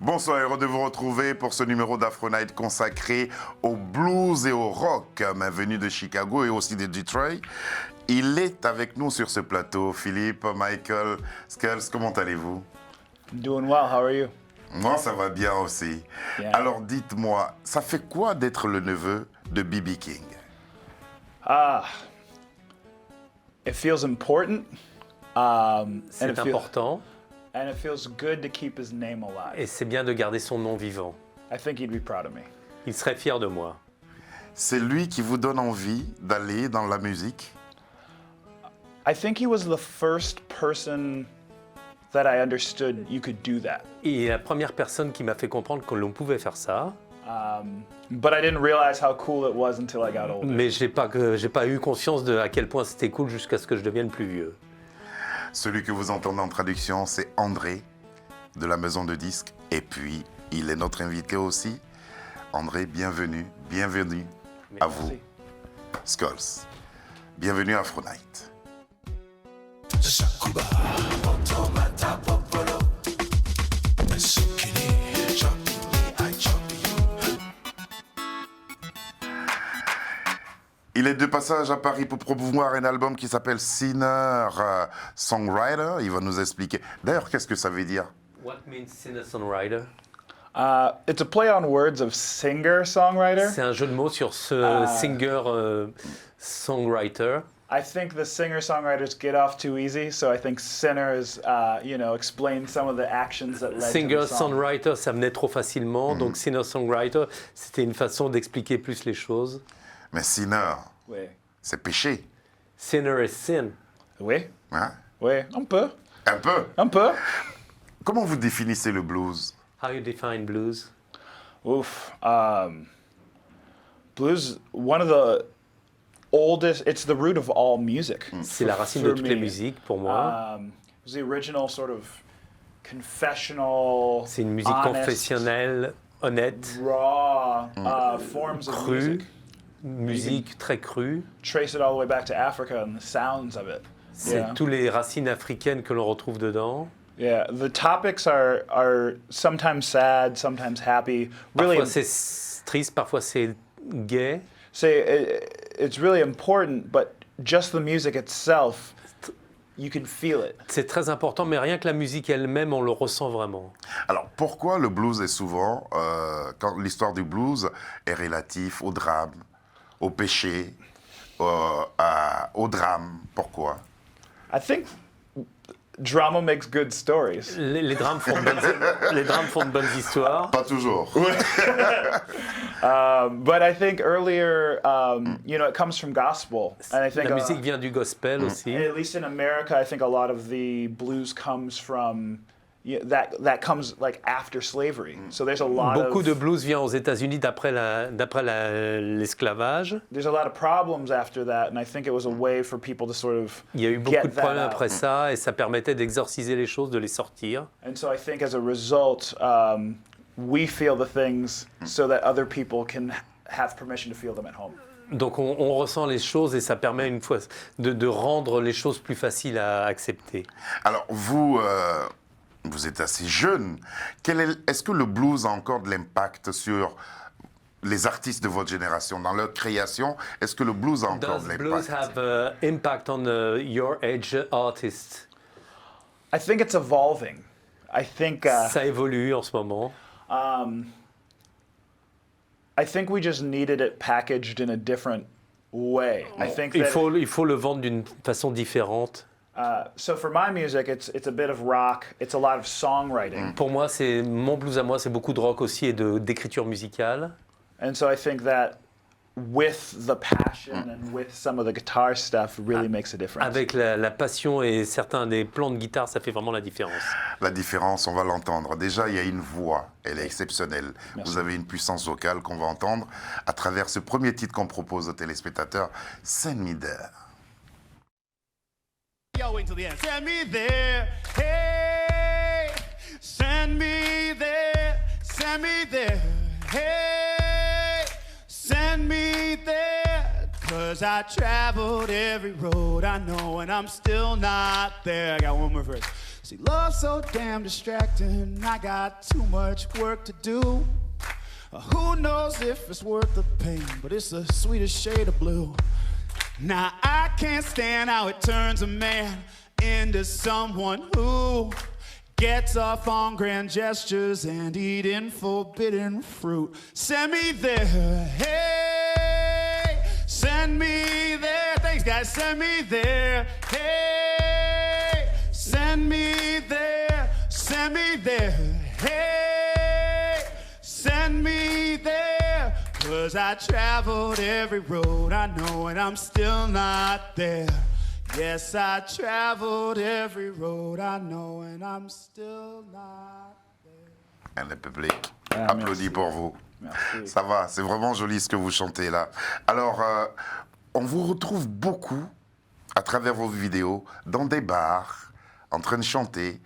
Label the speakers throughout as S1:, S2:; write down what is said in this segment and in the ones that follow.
S1: Bonsoir, heureux de vous retrouver pour ce numéro d'Afro Night consacré au blues et au rock, venu de Chicago et aussi de Detroit. Il est avec nous sur ce plateau, Philippe, Michael, Skulls, comment allez-vous?
S2: Doing well, how are you?
S1: Moi, ça va bien aussi.
S2: Yeah.
S1: Alors dites-moi, ça fait quoi d'être le neveu de B.B. King?
S2: It feels important.
S3: C'est important
S2: And it feels good to keep his name alive.
S3: et c'est bien de garder son nom vivant.
S2: I think he'd be proud of me.
S3: Il serait fier de moi.
S1: C'est lui qui vous donne envie d'aller dans la musique?
S2: I think he was the first person that I understood you could do that.
S3: Et la première personne qui m'a fait comprendre que l'on pouvait faire ça,
S2: But I didn't realize how cool it was until I got older.
S3: mais j'ai pas eu conscience de à quel point c'était cool jusqu'à ce que je devienne plus vieux.
S1: Celui que vous entendez en traduction, c'est André de la maison de disques. Et puis, il est notre invité aussi. André, bienvenue à vous.
S2: Merci.
S1: Skulls, bienvenue à Afro Night. Il est de passage à Paris pour promouvoir un album qui s'appelle Sinner Songwriter. Il va nous expliquer. D'ailleurs, qu'est-ce que ça veut dire?
S3: What means singer-songwriter?
S2: It's a play on words of singer-songwriter.
S3: C'est un jeu de mots sur ce singer-songwriter.
S2: I think the singer-songwriters get off too easy, so I think sinners, explain some of the actions that led to the song.
S3: Singer-songwriter, ça venait trop facilement, donc singer-songwriter, c'était une façon d'expliquer plus les choses.
S1: Mais sinner,
S2: Oui.
S1: c'est péché.
S3: Sinner is sin.
S2: Oui.
S1: Hein?
S2: Oui. Un peu.
S1: Un peu.
S2: Un peu.
S1: Comment vous définissez le blues?
S3: How you define blues?
S2: Oof. Blues, one of the oldest, it's the root of all music.
S3: C'est la racine de toutes les musiques pour moi.
S2: It was the original sort of confessional,
S3: C'est une musique
S2: honest,
S3: confessionnelle, honnête,
S2: raw forms of
S3: crue,
S2: music.
S3: musique très crue.
S2: Trace it all the way back to Africa and the sounds of it.
S3: C'est
S2: Yeah.
S3: tous les racines africaines que l'on retrouve dedans.
S2: Yeah, the topics are sometimes sad, sometimes happy. Really,
S3: Parfois c'est triste, parfois c'est gai.
S2: it's really important, but just the music itself, you can feel it.
S3: C'est très important, mais rien que la musique elle-même, on le ressent vraiment.
S1: Alors, pourquoi le blues est souvent, quand l'histoire du blues est relative au drame, au péché, au drame? Pourquoi?
S2: I think drama makes good stories.
S3: Les drames font de bonnes histoires.
S1: Pas toujours.
S2: But I think earlier, it comes from gospel, and I think
S3: La musique vient du gospel aussi.
S2: at least in America, I think a lot of the blues comes from that comes like after slavery. So there's a lot
S3: Beaucoup de
S2: of
S3: blues vient aux États-Unis d'après l'esclavage.
S2: there's a lot of problems after that, and I think it was a way for people to sort of
S3: Il y a eu beaucoup
S2: get
S3: de
S2: that
S3: problèmes
S2: out.
S3: après ça et ça permettait d'exorciser les choses, de les sortir.
S2: And so I think as a result, we feel the things so that other people can have permission to feel them at home.
S3: Donc on ressent les choses et ça permet une fois de rendre les choses plus faciles à accepter.
S1: Alors, vous êtes assez jeune. Est-ce que le blues a encore de l'impact sur les artistes de votre génération, dans leur création? Est-ce que le blues a encore
S3: Does
S1: de
S3: blues
S1: l'impact?
S3: have impact on your age artists?
S2: I think it's evolving. I think
S3: Ça évolue en ce moment.
S2: I think we just needed it packaged in a different way. I think
S3: Il
S2: that
S3: faut le vendre d'une façon différente.
S2: so for my music, it's a bit of rock. It's a lot of songwriting,
S3: Pour moi, c'est mon blues à moi, c'est beaucoup de rock aussi et d'écriture musicale.
S2: and so I think that with the passion and with some of the guitar stuff really makes a difference.
S3: Avec la passion et certains des plans de guitare, ça fait vraiment la différence.
S1: La différence, on va l'entendre. Déjà, il y a une voix, elle est exceptionnelle.
S2: Merci.
S1: Vous avez une puissance vocale qu'on va entendre à travers ce premier titre qu'on propose aux téléspectateurs, Send Me There.
S4: Yo, until the end. Send me there, hey, send me there, send me there, hey, send me there. 'Cause I traveled every road I know and I'm still not there. I got one more verse. See, love's so damn distracting. I got too much work to do. Who knows if it's worth the pain, but it's the sweetest shade of blue. Now I can't stand how it turns a man into someone who gets off on grand gestures and eating forbidden fruit. Send me there, hey, send me there. Thanks, guys, send me there, hey, send me there, send me there, hey, send me there. 'Cause I traveled every road I know and I'm still not there. Yes, I traveled every road I know and I'm still not there.
S1: Et le public
S2: Ah,
S1: applaudit
S2: merci.
S1: pour vous.
S2: Merci.
S1: Ça va, c'est vraiment joli ce que vous chantez là. Alors, on vous retrouve beaucoup à travers vos vidéos, dans des bars, en train de chanter,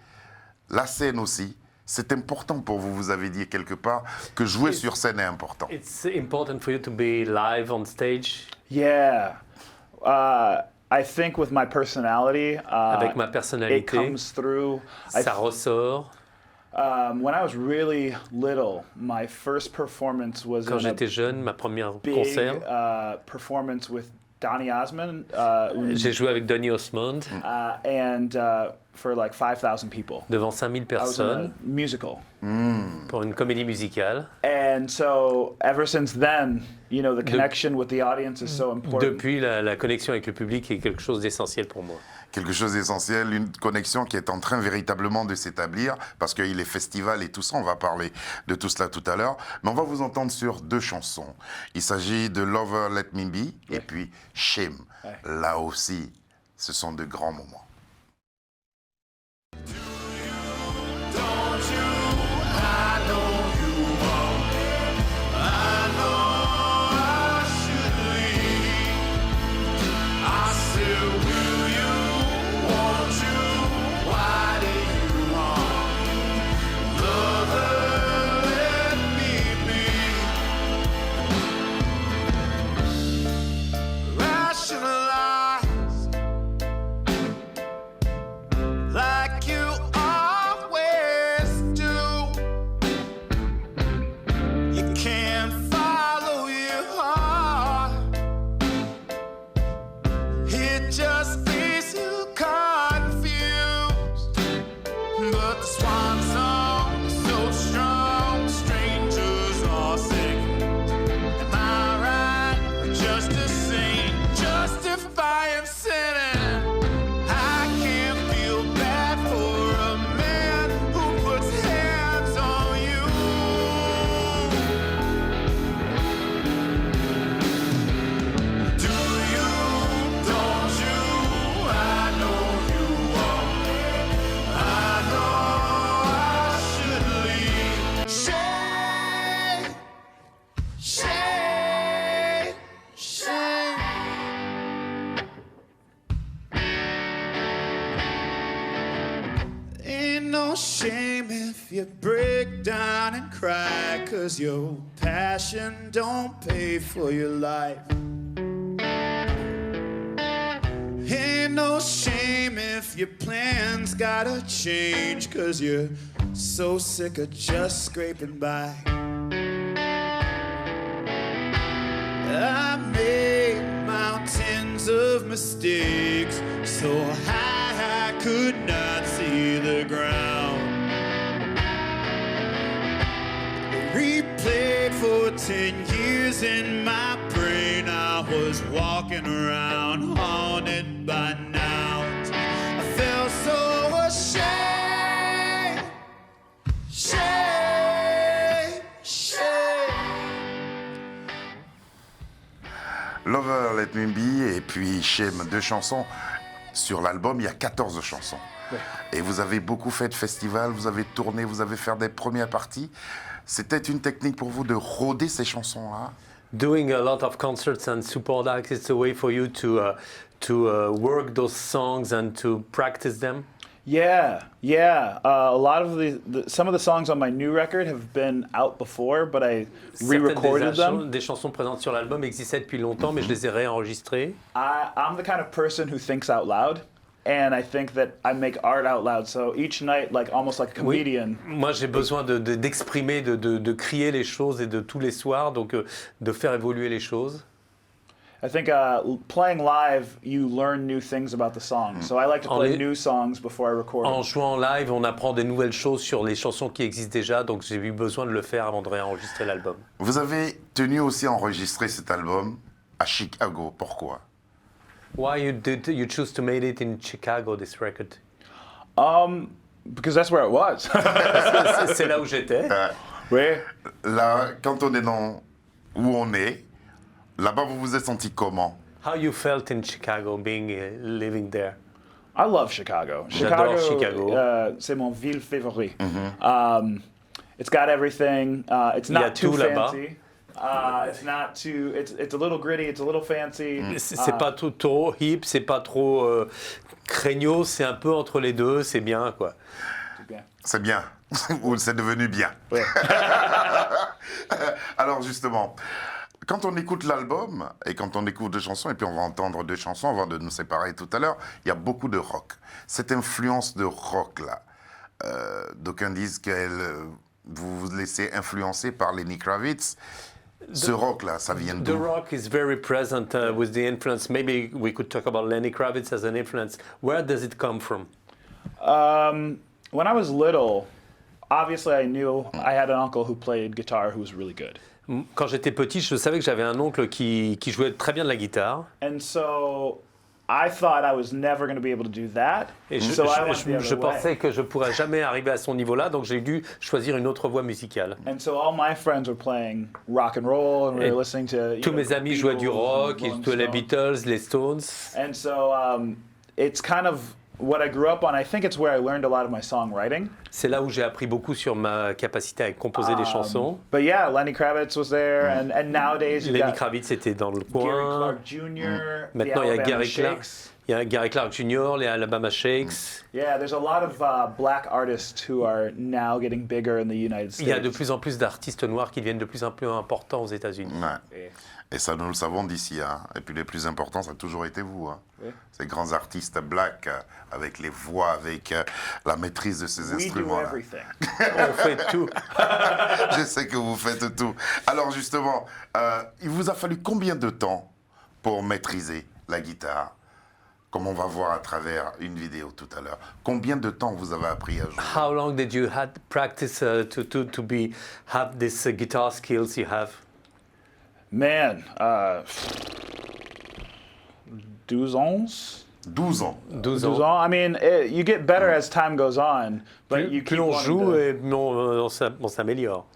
S1: la scène aussi. C'est important pour vous, vous avez dit quelque part, que jouer sur scène est important.
S3: It's important for you to be live on stage.
S2: Yeah. I think with my personality,
S3: Avec ma
S2: it
S3: personnalité,
S2: comes through.
S3: ça ressort.
S2: When I was really little, my first performance was
S3: Quand
S2: in a
S3: j'étais jeune, ma première
S2: big
S3: concert,
S2: performance with Donny Osmond,
S3: j'ai joué avec Donny Osmond
S2: and for like 5,000 people.
S3: devant 5000
S2: I was in a
S3: personnes
S2: musical.
S3: pour une comédie musicale.
S2: And so ever since then, you know, the connection with the audience is so important.
S3: Depuis, la connexion avec le public est quelque chose d'essentiel pour moi.
S1: Quelque chose d'essentiel, une connexion qui est en train véritablement de s'établir, parce qu'il y a les festivals et tout ça, on va parler de tout cela tout à l'heure. Mais on va vous entendre sur 2 chansons. Il s'agit de Lover Let Me Be et puis Shame. Là aussi, ce sont de grands moments.
S4: Rationalize like you always do. You can't follow your heart. It just leaves you confused. But the swan song is so strong, strangers are singing. Am I right? Just a saint, justifying sinning. I can't feel bad for a man who puts hands on you. Do you? Don't you? I know you won't. I know I should leave. Shame, shame, shame. Ain't no shame if you break down and cry, 'cause your passion don't pay for your life. Ain't no shame if your plans gotta change, 'cause you're so sick of just scraping by. I made mountains of mistakes so high I could not see the ground. Replayed for 10 years in my brain. I was walking around haunted by nouns. I felt so ashamed, shame, shame.
S1: Lover Let Me Be et puis Shame, 2 chansons. Sur l'album, il y a 14 chansons. Et vous avez beaucoup fait de festivals, vous avez tourné, vous avez fait des premières parties. C'était une technique pour vous de rôder ces chansons-là?
S3: Doing a lot of concerts and support acts, it's a way for you to work those songs and to practice them.
S2: Yeah. A lot of some of the songs on my new record have been out before, but I re-recorded them.
S3: Des chansons présentes sur l'album existaient depuis longtemps, mais je les ai réenregistrées.
S2: I'm the kind of person who thinks out loud. and I think that I make art out loud. So each night, like almost like a
S3: Oui.
S2: comedian.
S3: Moi, j'ai besoin d'exprimer, de crier les choses et de tous les soirs, donc de faire évoluer les choses.
S2: I think playing live, you learn new things about the song. So I like to play
S3: En-
S2: new songs before I record
S3: En
S2: them.
S3: jouant en live, on apprend des nouvelles choses sur les chansons qui existent déjà, donc j'ai eu besoin de le faire avant de réenregistrer l'album.
S1: Vous avez tenu aussi à enregistrer cet album à Chicago. Pourquoi?
S3: Why you choose to make it in Chicago, this record?
S2: Because that's where it was.
S3: C'est là où j'étais.
S2: Oui.
S1: Là, quand on est dans où on est, là-bas, vous vous êtes senti comment?
S3: How you felt in Chicago, being living there?
S2: I love Chicago.
S3: J'adore Chicago.
S2: C'est mon ville favorite. It's got everything. It's
S3: Il y a
S2: not too
S3: tout là-bas.
S2: fancy. It's not too. It's a little gritty. It's a little fancy.
S3: C'est pas trop hip, c'est pas trop craignos, c'est un peu entre les deux, c'est bien quoi.
S2: Bien.
S1: C'est bien. Ou c'est devenu bien.
S2: Ouais.
S1: Alors justement, quand on écoute l'album et quand on écoute deux chansons, et puis on va entendre deux chansons avant de nous séparer tout à l'heure, il y a beaucoup de rock. Cette influence de rock-là, d'aucuns disent que vous vous laissez influencer par Lenny Kravitz. Ce rock-là, ça vient
S3: The
S1: d'où?
S3: rock is very present with the influence. Maybe we could talk about Lenny Kravitz as an influence. Where does it come from?
S2: When I was little, obviously I knew I had an uncle who played guitar who was really good.
S3: Quand j'étais petit, je savais que j'avais un oncle qui jouait très bien de la guitare.
S2: And so I thought I was never going to be able to do that.
S3: Et
S2: so I went the
S3: je
S2: other way.
S3: pensais que je pourrais jamais arriver à son niveau-là, donc j'ai dû choisir une autre voie musicale.
S2: And so all my friends were playing rock and roll, and we
S3: Et
S2: were listening to.
S3: Tous mes amis jouaient du rock, ils
S2: Rolling
S3: jouaient les
S2: Stones.
S3: Beatles, les Stones.
S2: And so it's kind of what I grew up on. I think it's where I learned a lot of my songwriting.
S3: C'est là où j'ai appris beaucoup sur ma capacité à composer des chansons.
S2: But yeah, Lenny Kravitz was there, and nowadays you
S3: Lenny
S2: got
S3: Kravitz était dans le
S2: Gary
S3: coin.
S2: Clark Jr., the
S3: Maintenant, il y a
S2: Alabama
S3: Gary Clark.
S2: Shakes.
S3: Il y a Gary Clark Jr., les Alabama Shakes.
S2: Yeah, there's a lot of black artists who are now getting bigger in the United States.
S3: Il y a de plus en plus d'artistes noirs qui deviennent de plus en plus importants aux États-Unis.
S1: Ouais. Et ça, nous le savons d'ici. Hein. Et puis les plus importants, ça a toujours été vous. Hein.
S2: Oui.
S1: Ces grands artistes black, avec les voix, avec la maîtrise de ces
S2: We do
S1: instruments-là.
S2: everything.
S3: On fait tout.
S1: Je sais que vous faites tout. Alors justement, il vous a fallu combien de temps pour maîtriser la guitare, comme on va voir à travers une vidéo tout à l'heure? Combien de temps vous avez appris à jouer?
S3: How long did you had practice to have this guitar skills you have?
S2: Man, 12 ans?
S1: 12 ans.
S3: 12
S2: 12
S3: ans.
S2: ans. I mean, you get better as time goes on, but you
S3: Plus
S2: keep
S3: on
S2: wanting
S3: joue
S2: to-
S3: et plus on s'améliore.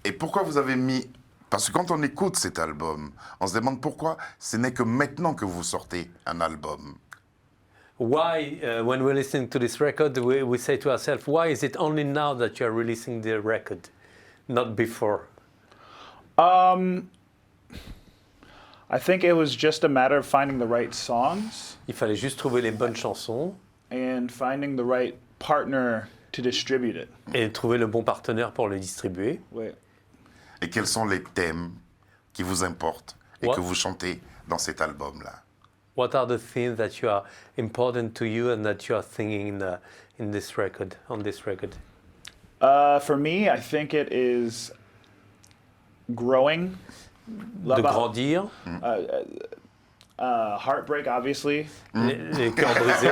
S1: Et pourquoi vous avez mis... Parce que quand on écoute cet album, on se demande pourquoi ce n'est que maintenant que vous sortez un album.
S3: Why, when we're listening to this record, we say to ourselves, why is it only now that you are releasing the record, not before?
S2: I think it was just a matter of finding the right songs
S3: Il fallait juste trouver les bonnes chansons
S2: and finding the right partner to distribute it.
S3: et trouver le bon partenaire pour le distribuer.
S2: Wait.
S1: Et quels sont les thèmes qui vous importent et
S3: What?
S1: que vous chantez dans cet album-là?
S3: What are the things that you are important to you and that you are singing in this record, on this record?
S2: For me, I think it is growing.
S3: De grandir,
S2: Heartbreak, obviously,
S3: les cœurs brisés,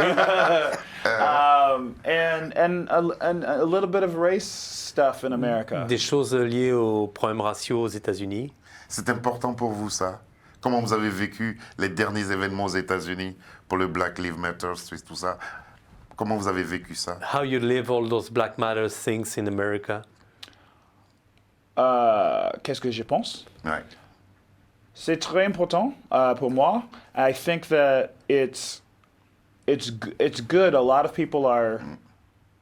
S2: and a little bit of race stuff in America.
S3: des choses liées aux problèmes raciaux aux États-Unis.
S1: C'est important pour vous, ça? Comment vous avez vécu les derniers événements aux États-Unis pour le Black Lives Matter, tout ça? Comment vous avez vécu ça?
S3: How you live all those Black Matter things in America?
S2: Qu'est-ce que je pense?
S1: Ouais.
S2: C'est très important pour moi. I think that it's good. A lot of people are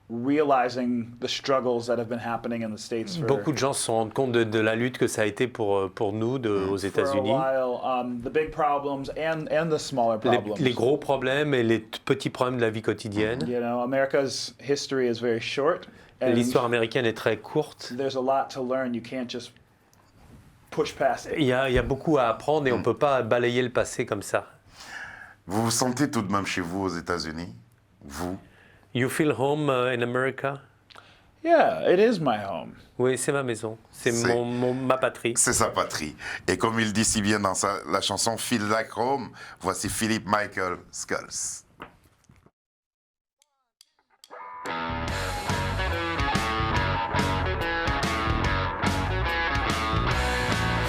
S2: realizing the struggles that have been happening in the States for,
S3: Beaucoup de gens se rendent compte de la lutte que ça a été pour nous aux
S2: for a
S3: États-Unis.
S2: while. The big problems and the smaller problems.
S3: Les gros problèmes et les petits problèmes de la vie quotidienne.
S2: You know, America's history is very short. And
S3: L'histoire américaine est très courte.
S2: there's a lot to learn. You can't just push past it.
S3: Il y a beaucoup à apprendre et on ne peut pas balayer le passé comme ça.
S1: Vous vous sentez tout de même chez vous aux États-Unis? Vous?
S3: You feel home in America?
S2: Yeah, it is my home.
S3: Oui, c'est ma maison. C'est
S1: C'est-
S3: ma patrie.
S1: C'est sa patrie. Et comme il dit si bien dans la chanson Feel Like Home, voici Philippe Michael Skulls.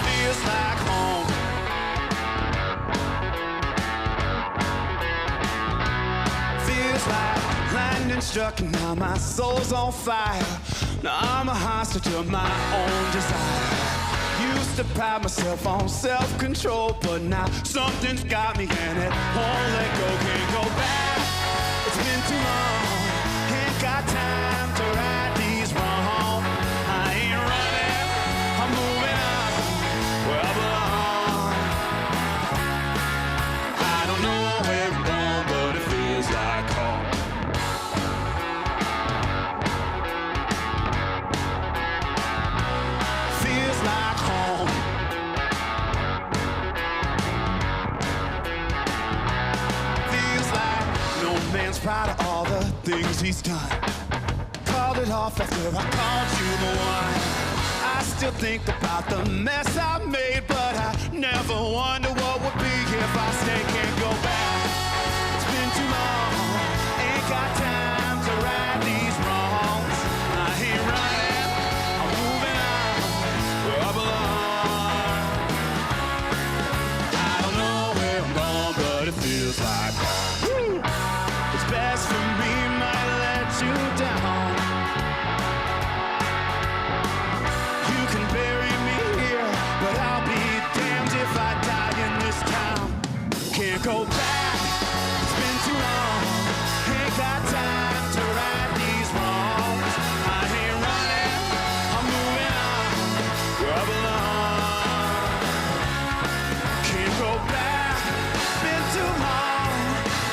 S4: Feels like home. Feels like lightning struck and now my soul's on fire. Now I'm a hostage of my own desire. Used to pride myself on self-control, but now something's got me and it won't let go, can't go back. It's been too long, ain't got time to right these wrongs. I ain't running, I'm moving on where I belong. I don't know where I'm going, but it feels like home. Feels like home. Feels like no man's proud of all the things he's done. Called it off after I called you the one. I still think about the mess I made, but I never wonder what would be if I stay. Can't go back. It's been too long. Ain't got time to right these wrongs. I ain't running. I'm moving on where I belong. I don't know where I'm going, but it feels like home. What's best for me might let you down. You can bury me here, but I'll be damned if I die in this town. Can't go back, it's been too long. Ain't got time to right these wrongs. I ain't running, I'm moving on where I belong. Can't go back, been too long.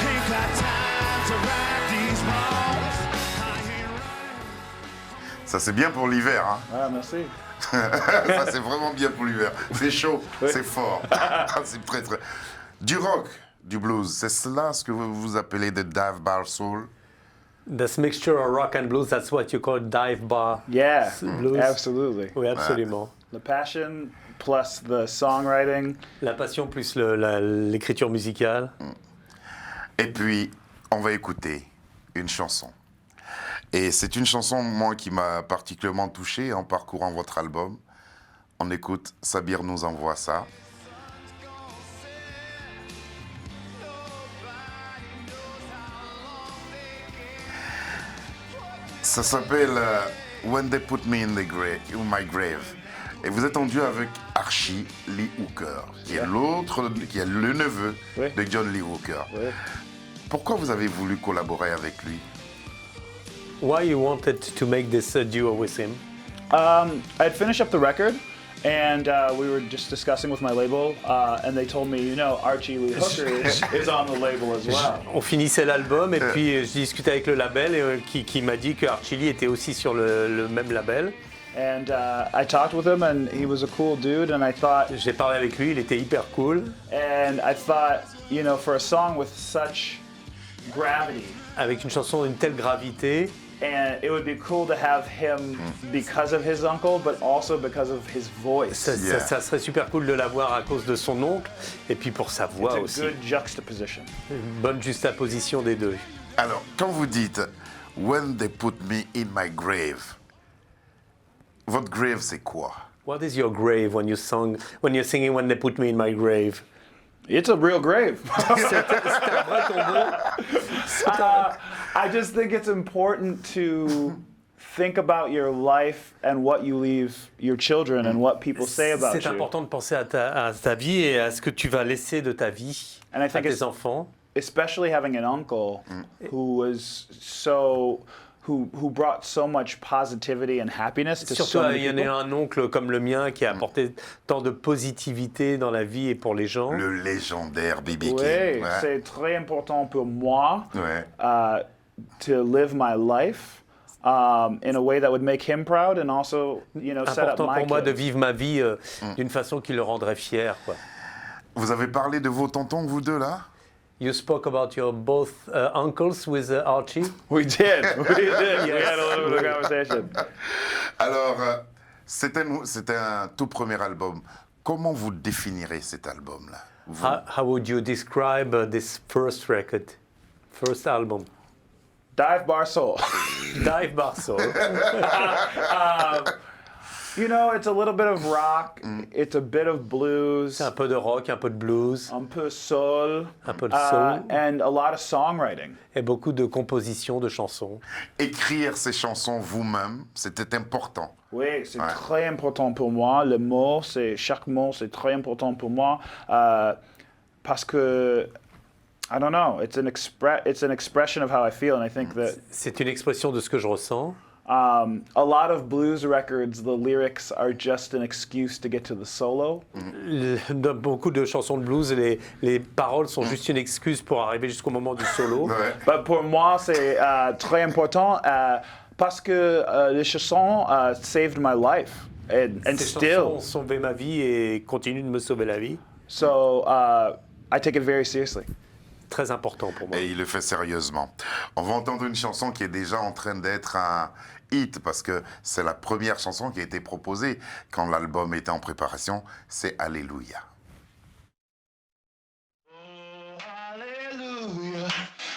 S4: Ain't got time to right these wrongs. I ain't running.
S1: Ça c'est bien pour l'hiver, hein?
S2: Ah, merci.
S1: Ça c'est vraiment bien pour l'hiver. C'est chaud, c'est fort. C'est très très. Du rock, du blues, c'est cela ce que vous appelez de dive bar soul?
S3: This mixture of rock and blues, that's what you call dive bar.
S2: Yeah,
S3: Blues.
S2: absolutely.
S3: Oui, absolument.
S2: The passion plus the songwriting.
S3: La passion plus l'écriture musicale.
S1: Et puis, on va écouter une chanson. Et c'est une chanson, moi, qui m'a particulièrement touché en parcourant votre album. On écoute, Sabir nous envoie ça. Ça s'appelle When They Put Me in My Grave. Et vous êtes en duo avec Archie Lee Hooker, qui est le neveu
S2: Oui.
S1: de John Lee Hooker.
S2: Oui.
S1: Pourquoi vous avez voulu collaborer avec lui?
S3: Why you wanted to make this duo with him?
S2: I'd finished up the record, and we were just discussing with my label, and they told me, you know, Archie Lee Hooker is on the label as well.
S3: On finissait l'album et puis je discutais avec le label et, qui m'a dit que Archie Lee était aussi sur le même label.
S2: And I talked with him, and he was a cool dude, and I thought,
S3: J'ai parlé avec lui, il était hyper cool.
S2: you know, for a song with such gravity,
S3: Avec une chanson d'une telle gravité,
S2: and it would be cool to have him because of his uncle, but also because of his voice.
S3: ça serait super cool de l'avoir à cause de son oncle et puis pour sa voix
S2: It's
S3: aussi.
S2: a good juxtaposition.
S3: Une bonne juxtaposition des deux.
S1: Alors, quand vous dites When They Put Me in My Grave, votre grave c'est quoi?
S3: What is your grave when you're singing When They Put Me in My Grave?
S2: It's a real grave.
S3: C'est un vrai tombeau.
S2: I just think it's important to think about your life and what you leave your children and what people say about
S3: C'est
S2: you.
S3: important de penser à ta vie et à ce que tu vas laisser de ta vie
S2: And I
S3: à
S2: think
S3: tes
S2: it's
S3: enfants.
S2: especially having an uncle who was who brought so much positivity and happiness to
S3: Surtout,
S2: so many
S3: il y en
S2: people.
S3: a un oncle comme le mien qui a apporté tant de positivité dans la vie et pour les gens.
S1: Le légendaire B.B. King.
S2: Oui,
S1: Ouais.
S2: c'est très important pour moi
S1: Ouais.
S2: to live my life in a way that would make him proud and also, you know, set up
S3: Important
S2: my
S3: pour moi de
S2: kids.
S3: vivre ma vie d'une façon qui le rendrait fier. Quoi.
S1: Vous avez parlé de vos tontons, vous deux, là?
S3: You spoke about your both uncles with Archie.
S2: We did. We did. We
S3: Yes.
S2: had a little bit of conversation.
S1: Alors, c'était un tout premier album. Comment vous définirez cet album-là? Vous-
S3: How would you describe this first record, first album?
S2: Dive Bar Soul.
S3: Dive Bar Soul.
S2: You know, it's a little bit of rock. It's a bit of blues.
S3: C'est un peu de rock, un peu de blues,
S2: Un peu soul.
S3: un peu de soul
S2: And a lot of songwriting.
S3: et beaucoup de compositions de chansons.
S1: Écrire ces chansons vous-même, c'était important.
S2: Oui, c'est
S1: Ouais.
S2: très important pour moi. Chaque mot, c'est très important pour moi. Parce que, I don't know, it's an expression of how I feel. And I think that
S3: C'est une expression de ce que je ressens.
S2: a lot of blues records, the lyrics are just an excuse to get to the solo.
S3: Dans beaucoup de chansons de blues, les paroles sont juste une excuse pour arriver jusqu'au moment du solo.
S1: Ouais.
S2: But pour moi, c'est très important parce que les chansons saved my life. And
S3: Ces
S2: still.
S3: chansons ont sauvé ma vie et continuent de me sauver la vie.
S2: So I take it very seriously.
S3: Très important pour moi.
S1: Et il le fait sérieusement. On va entendre une chanson qui est déjà en train d'être un hit parce que c'est la première chanson qui a été proposée quand l'album était en préparation. C'est Alléluia.
S4: Hallelujah.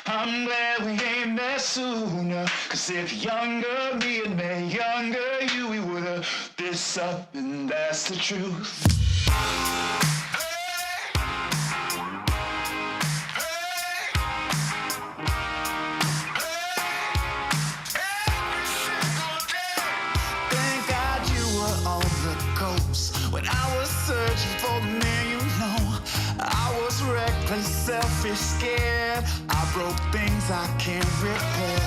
S4: I'm glad we ain't met sooner. Cause if younger me had met younger you, we would have this up, and that's the truth. Thank God you were on the coast when I was searching for the man you know. I was reckless, selfish, scared. I broke things I can't repair.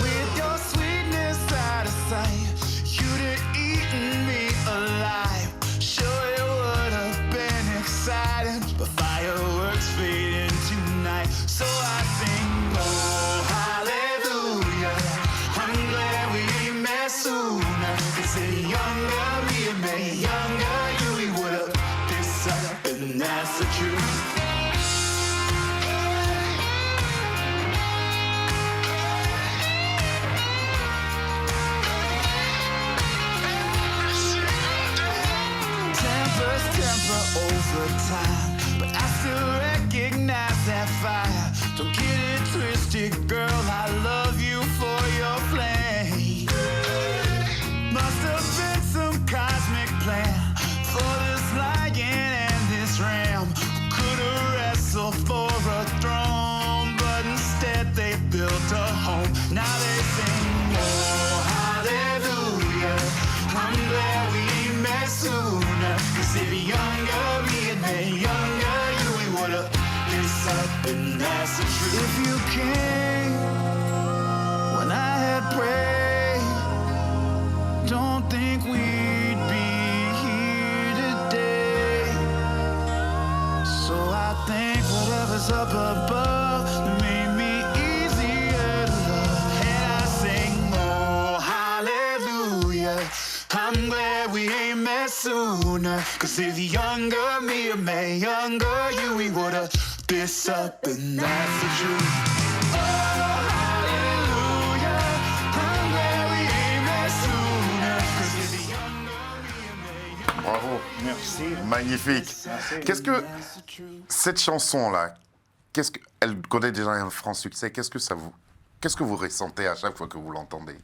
S4: With your sweetness out of sight, you'd have eaten me alive. Sure, it would have been exciting, but fireworks fade into night. So I sing, oh, hallelujah. I'm glad we ain't met sooner. Cause if younger me and me younger you, we would have this up, and that's the truth. Tempers temper over time, but I still recognize that fire. Don't get it twisted, girl, I love you for your flame. Must have been some cosmic plan for this lion and this ram who could have wrestled for a throne, but instead they built a home. Now they sing, oh, hallelujah. I'm glad we ain't met sooner. Cause if younger me and me younger you, we would have this up, and that's the truth. If you came when I had prayed, don't think we'd be here today. So I think whatever's up above made me easier to love. And I sing, oh, hallelujah. I'm glad we ain't met sooner. Cause if younger me or me younger you, we would've this up, and that's the truth. Oh, hallelujah. I'm glad we ain't met sooner. Cause if younger me or me younger.
S1: Bravo.
S2: Merci.
S1: Magnifique. Qu'est-ce que
S4: That's the truth.
S1: cette chanson-là, elle connaît déjà un franc succès. Qu'est-ce que vous ressentez à chaque fois que vous l'entendez?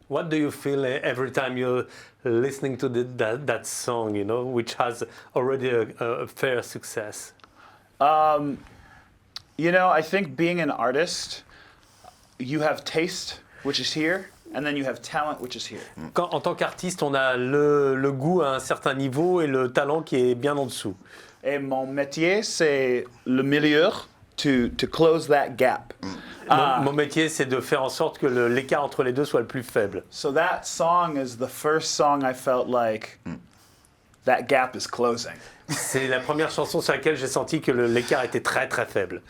S3: What do you feel every time you're listening to that song, you know, which has already a fair success?
S2: You know, I think being an artist, you have taste, which is here, and then you have talent, which is here.
S3: En tant qu'artiste, on a le goût à un certain niveau et le talent qui est bien en dessous.
S2: Et mon métier, c'est le milieu to close that gap.
S3: Mon métier, c'est de faire en sorte que l'écart entre les deux soit le plus faible.
S2: So that song is the first song I felt like that gap is closing.
S3: C'est la première chanson sur laquelle j'ai senti que l'écart était très très faible.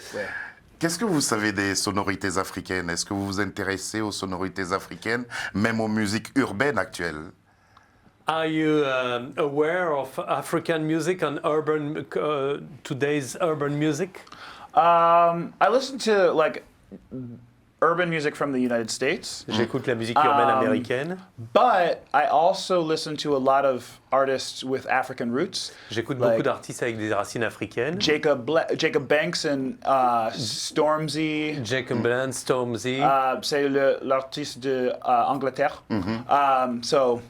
S1: Qu'est-ce que vous savez des sonorités africaines? Est-ce que vous vous intéressez aux sonorités africaines, même aux musiques urbaines actuelles?
S3: Are you aware of African music and urban today's urban music?
S2: I listen to like urban music from the United States,
S3: J'écoute la musique urbaine américaine.
S2: but I also listen to a lot of artists with African roots.
S3: J'écoute
S2: like
S3: beaucoup d'artistes avec des racines africaines.
S2: Jacob Banks and Stormzy.
S3: Jacob Bland, Stormzy.
S2: C'est l'artiste de Angleterre. So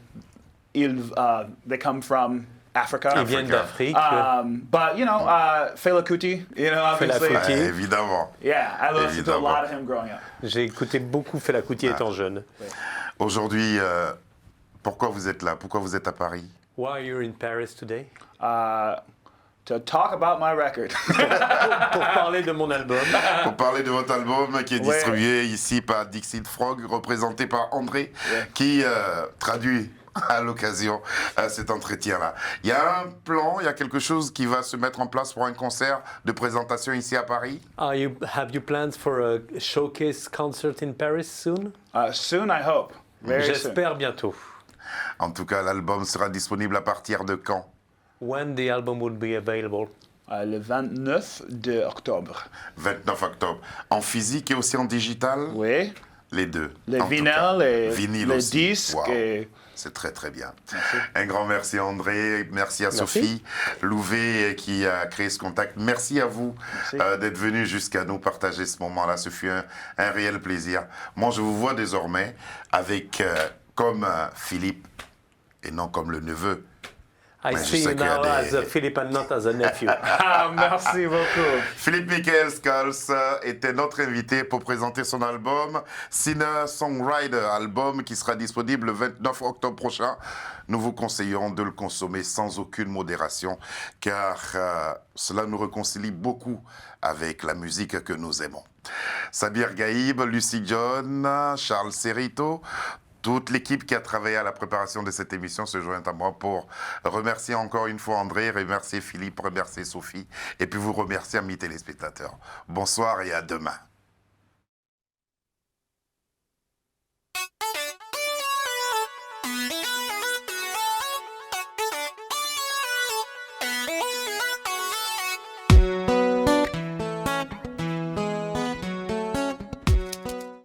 S2: they come from Africa.
S3: Ils viennent d'Afrique.
S2: But you know, Fela Kuti, you know, obviously.
S3: Fela Kuti.
S1: Évidemment.
S2: Yeah, I listened to a
S1: Évidemment.
S2: lot of him growing up.
S3: J'ai écouté beaucoup Fela Kuti étant jeune.
S1: Aujourd'hui, pourquoi vous êtes là? Pourquoi vous êtes à Paris?
S3: Why are you in Paris today?
S2: To talk about my record.
S3: Pour parler de mon album.
S1: Pour parler de votre album qui est
S2: Ouais.
S1: distribué ici par Dixie Frog, représenté par André, qui traduit à l'occasion cet entretien-là. Il y a un plan, il y a quelque chose qui va se mettre en place pour un concert de présentation ici à Paris?
S3: Have you plans for a showcase concert in Paris soon?
S2: Soon, I hope. Very soon.
S3: J'espère bientôt.
S1: En tout cas, l'album sera disponible à partir de quand?
S3: When the album will be available?
S2: Le 29 de octobre.
S1: 29 octobre. En physique et aussi en digital?
S2: Oui.
S1: Les deux.
S2: Les
S1: en tout
S2: vinyles
S1: cas.
S2: et
S1: Vinyle
S2: les
S1: aussi.
S2: disques.
S1: Wow.
S2: Et...
S1: C'est très très bien. Un grand merci André, merci à
S3: Merci.
S1: Sophie Louvet qui a créé ce contact. Merci à vous d'être venu jusqu'à nous partager ce moment-là. Ce fut un réel plaisir. Moi je vous vois désormais avec comme Philippe et non comme le neveu.
S3: I
S1: Ouais, je
S3: see
S1: sais
S3: you
S1: qu'il y a
S3: now
S1: des-
S3: as a Philip and not as a nephew.
S2: merci beaucoup.
S1: Philippe Michael Scholz était notre invité pour présenter son album Singer-Songwriter, album qui sera disponible le 29 octobre prochain. Nous vous conseillons de le consommer sans aucune modération car cela nous réconcilie beaucoup avec la musique que nous aimons. Sabir Gaïb, Lucie John, Charles Serrito, toute l'équipe qui a travaillé à la préparation de cette émission se joint à moi pour remercier encore une fois André, remercier Philippe, remercier Sophie et puis vous remercier amis téléspectateurs. Bonsoir et à demain.